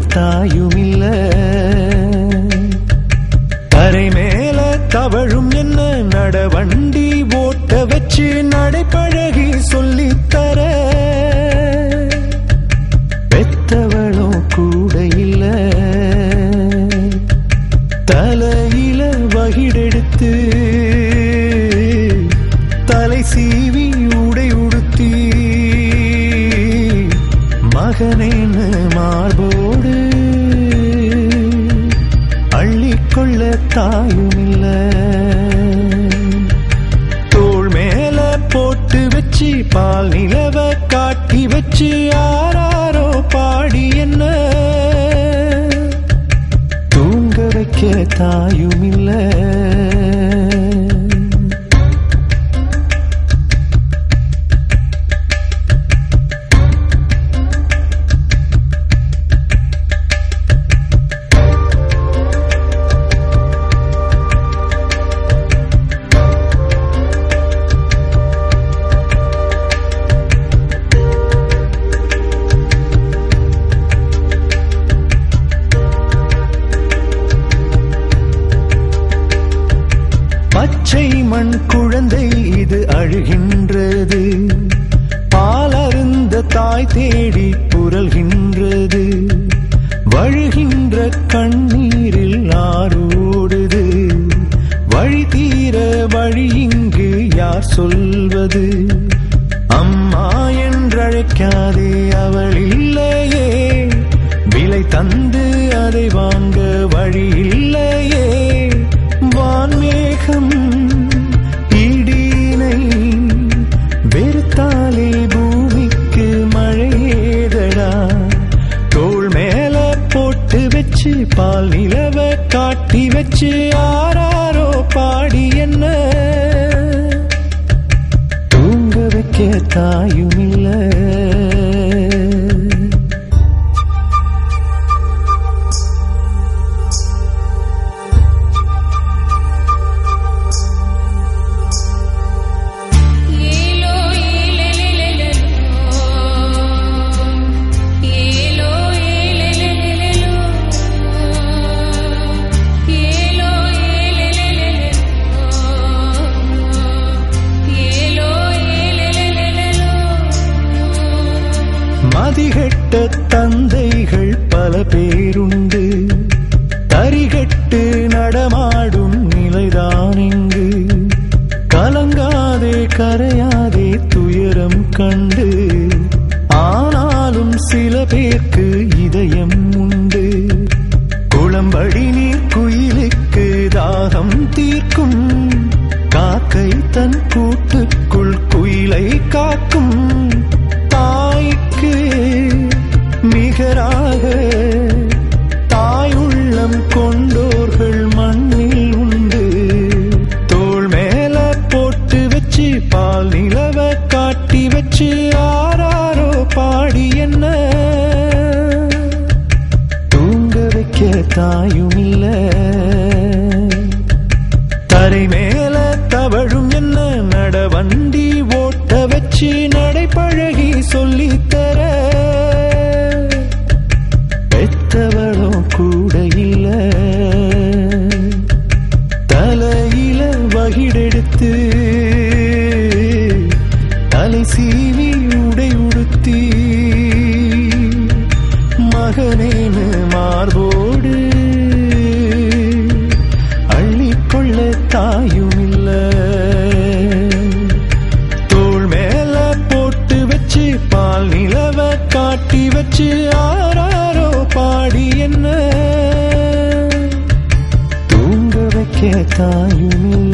தாயும் இல்ல. தரை மேல தவழும் என்ன நடவண்டி ஓட்ட வச்சு நடைப்பழகி சொல்லித்தர பெத்தவளும் கூட இல்ல. தலையில வகிடெடுத்து தலை சீவி உடை உடுத்தி மகனேன்னு மார்போடு அள்ளிக்கொள்ள தாயும் இல்ல. தோள் மேல போட்டு வச்சு பால் நிலவ காட்டி வச்சு ஆராரோ பாடி என்ன தூங்க வைக்க தாயும் இல்ல. பச்சை மண் குழந்தை இது அழுகின்றது. பாலருந்த தாய் தேடி புரள்கின்றது. வழுகின்ற கண்ணீரில் ஆரோடுது. வழி தீர வழி இங்கு யார் சொல்வது? அம்மா என்றழைக்காதே அவள் இல்லையே. விலை தந்து அதை வாங்க வழி இல்லையே. வான்மேகம் இடினை வெறுத்தாலே பூமிக்கு மழையேதடா. தோள் மேல போட்டு வச்சு பால் நிலவ காட்டி வச்சு ஆராரோ பாடி என்ன தூங்க வைக்க தாயும் இல்ல. மதிகெட்ட தந்தைகள் பல பேருண்டு. தரிகட்டு நடமாடும் நிலைதான் இங்கு. கலங்காதே கரையாதே துயரம் கண்டு. ஆனாலும் சில பேருக்கு இதயம் உண்டு. குளம்படி நீர் குயிலுக்கு தாகம் தீர்க்கும். காக்கை தன் கூட்டுக்குள் குயிலை காக்கும். தாய்க்கு மிகராக தாய் உள்ளம் கொண்டோர்கள் மண்ணில் உண்டு. தோள் மேல போட்டு வச்சு பால் நிலவ காட்டி வச்சு ஆராரோ பாடி என்ன தூங்க வைக்க தாயும் இல்ல. தரை மேல தவழும் என்ன நடவண்டி ஓட்ட வச்சு நடைப்பழகி சொல்லித்தர பெத்தவளும் கூட இல்ல. தலையில வகிடெடுத்து தலை சீவி உடை உடுத்தி மகனேன்னு மார்போடு அள்ளிக்கொள்ள தாயும் இல்ல. தோள் மேல போட்டு வச்சு பால் நிலவ காட்டி வச்சு ஆராரோ பாடி என்ன தூங்க வைக்க தாயும் இல்ல.